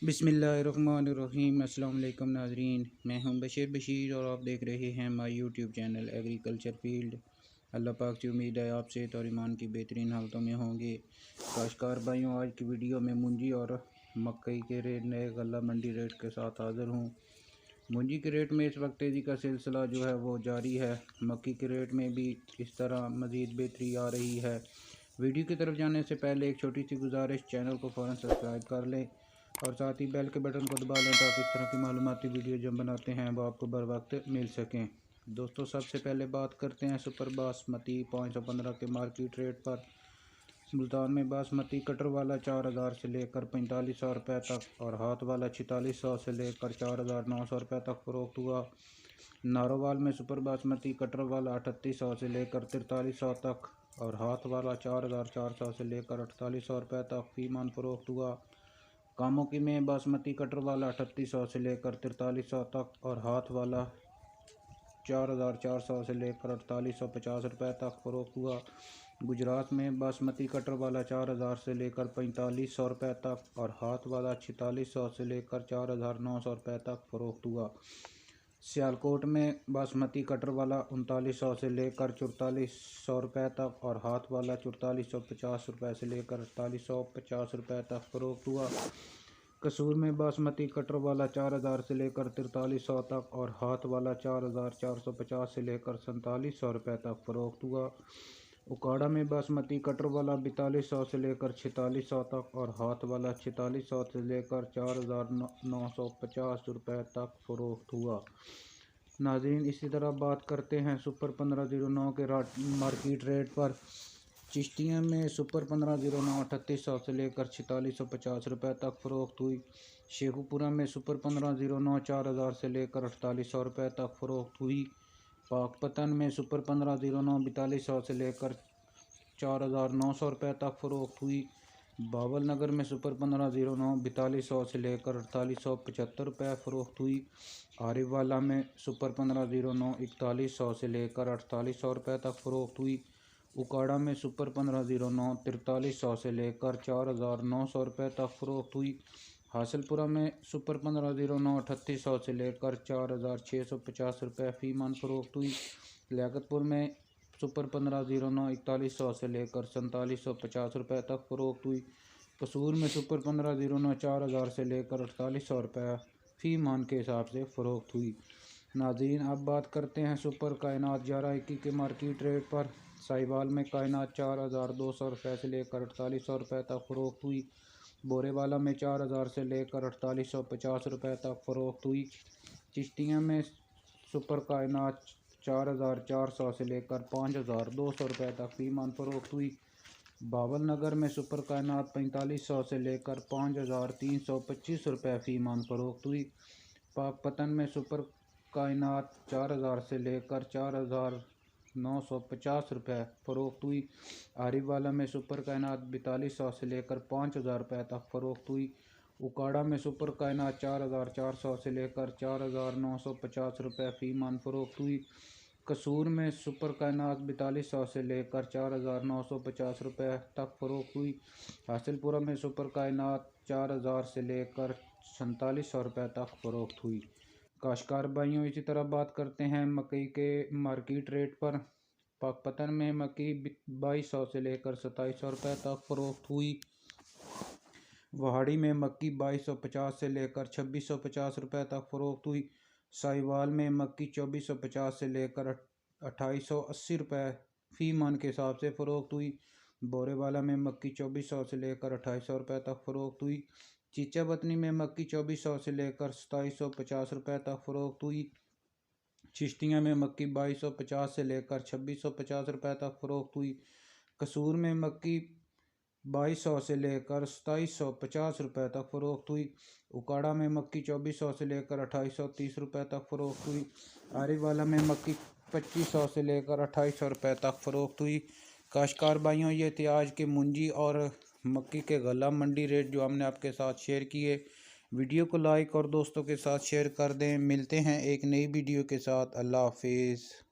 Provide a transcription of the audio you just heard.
बिस्मिल्लाहिर्रहमानिर्रहीम। अस्सलाम वालेकुम नाज़रीन, मैं हूं बशीर और आप देख रहे हैं my YouTube channel agriculture field. अल्लाह पाक से उम्मीद है आप सेहत और ईमान की बेहतरीन हालतों में होंगे। काश्तकार भाइयों, आज की वीडियो में मुंजी और मकई के रेट नए गल्ला मंडी रेट के साथ हाज़िर हूँ। मुंजी के रेट में इस वक्त तेज़ी का सिलसिला जो है वो जारी है। मक्की के रेट में भी इस तरह मज़ीद बेहतरी आ रही है। वीडियो की तरफ जाने से पहले एक छोटी सी गुजारिश, चैनल को फ़ौरन सब्सक्राइब कर लें और साथ ही बेल के बटन को दबा लें ताकि इस तरह की मालूमाती वीडियो जब बनाते हैं वो आपको बर वक्त मिल सकें। दोस्तों, सबसे पहले बात करते हैं सुपर बासमती 515 के मार्केट रेट पर। मुल्तान में बासमती कटर वाला 4000 से लेकर 4500 रुपये तक और हाथ वाला 4600 से लेकर 4900 रुपये तक फ़रोख्त हुआ। नारोवाल में सुपर बासमती कटर वाला 3800 से लेकर 4300 तक और हाथ वाला 4400 से लेकर 4800 रुपये तक फी मन फ़रोख्त हुआ। कामोकी में बासमती कटर वाला 3800 से लेकर 4300 तक और हाथ वाला 4400 से लेकर 4850 रुपये तक फ़रोख्त हुआ। गुजरात में बासमती कटर वाला 4000 से लेकर 4500 रुपये तक और हाथ वाला 4600 से लेकर 4900 रुपये तक फ़रोख्त हुआ। सियालकोट में बासमती कटर वाला 3900 से लेकर 4400 रुपये तक और हाथ वाला 4450 रुपये से लेकर 4850 रुपये तक फ़रोख्त हुआ। कसूर में बासमती कटर वाला 4000 से लेकर 4300 तक और हाथ वाला 4450 से लेकर 4700 रुपये तक फ़रोख्त हुआ। उकाड़ा में बासमती कटर वाला 4200 से लेकर 4600 तक और हाथ वाला 4600 से लेकर 4950 रुपये तक फ़रोख्त हुआ। नाज़रीन, इसी तरह बात करते हैं सुपर 1509 के मार्केट रेट पर। चिश्तिया में सुपर 1509 3800 से लेकर 4650 रुपये तक फ़रोख्त हुई। शेखुपुरा में सुपर 1509 4000 से लेकर 4800 रुपये तक फ़रोख्त हुई। पाकपतन में सुपर 1509 4200 से लेकर 4900 रुपये तक फ़रोख्त हुई। बावल नगर में सुपर 1509 4200 से लेकर 4875 रुपये फ़रोख्त हुई। आरिवाला में सुपर 1509 4100 से लेकर 4800 रुपये तक फ़रोख्त हुई। उकाड़ा में सुपर 1509 4300 से लेकर 4900 रुपये तक फ़रोख्त हुई। हासिलपुरा में सुपर 1509 3800 से लेकर 4650 रुपये फ़ी मन फ़रोख्त हुई। लियाकतपुर में सुपर 1509 4100 से लेकर 4750 रुपये तक फ़रोख्त हुई। कसूर में सुपर 1509 4000 से लेकर 4800 रुपये फ़ी मन के हिसाब से फ़रोख्त हुई। नाज़रीन, अब बात करते हैं सुपर कायनात 1121 के मार्केट रेट पर। साहिवाल में कायनात 4200 रुपये से लेकर 4800 रुपये तक फ़रोख्त हुई। बोरेवाला में 4000 से लेकर 4850 रुपये तक फ़रोख्त हुई। चिश्तिया में सुपर कायनात 4400 से लेकर 5200 रुपये तक फ़ी मन फ़रोख्त हुई। बावल नगर में सुपर कायनात 4500 से लेकर 5325 रुपये फ़ी मन फ़रोख्त हुई। पाकपतन में सुपर कायनात 4000 से लेकर 4950 रुपये फ़रोख्त हुई। आरिवाला में सुपर कायनात 4200 से लेकर 5000 रुपये तक फ़रोख्त हुई। उकाड़ा में सुपर कायनात 4400 से लेकर 4950 रुपये फ़ी मन फ़रोख्त हुई। कसूर में सुपर कायनात 4200 से लेकर 4950 रुपये तक फ़रोख्त हुई। हासिलपुरा में सुपर कायनात 4000 से लेकर 4700 रुपये तक फ़रोख्त हुई। काश्तकार भाइयों, इसी तरह बात करते हैं मकई के मार्केट रेट पर। पाकपतन में मकई 2200 से लेकर 2700 रुपये तक फ़रोख्त हुई। वहाड़ी में मक्की 2250 से लेकर 2650 रुपये तक फ़रोख्त हुई। साहिवाल में मक्की 2450 से लेकर 2880 रुपये फ़ी मन के हिसाब से फ़रोख्त हुई। बोरेवाला में मक्की 2400 से लेकर 2800 रुपये तक फ़रोख्त हुई। चीचा वतनी में मक्की 2400 से लेकर 2750 रुपये तक फ़रोख्त हुई। चिश्तिया में मक्की 2250 से लेकर 2650 रुपये तक फ़रोख्त हुई। कसूर में मक्की 2200 से लेकर 2750 रुपये तक फ़रोख्त हुई। उकाड़ा में मक्की 2400 से लेकर 2830 रुपये तक फ़रोख्त हुई। आरिवाला में मक्की 2500 से लेकर 2800 रुपये तक फ़रोख्त हुई। काश्तकार भाइयों, ये थे आज के मुंजी और मक्की के गला मंडी रेट जो हमने आपके साथ शेयर किए। वीडियो को लाइक और दोस्तों के साथ शेयर कर दें। मिलते हैं एक नई वीडियो के साथ। अल्लाह हाफिज़।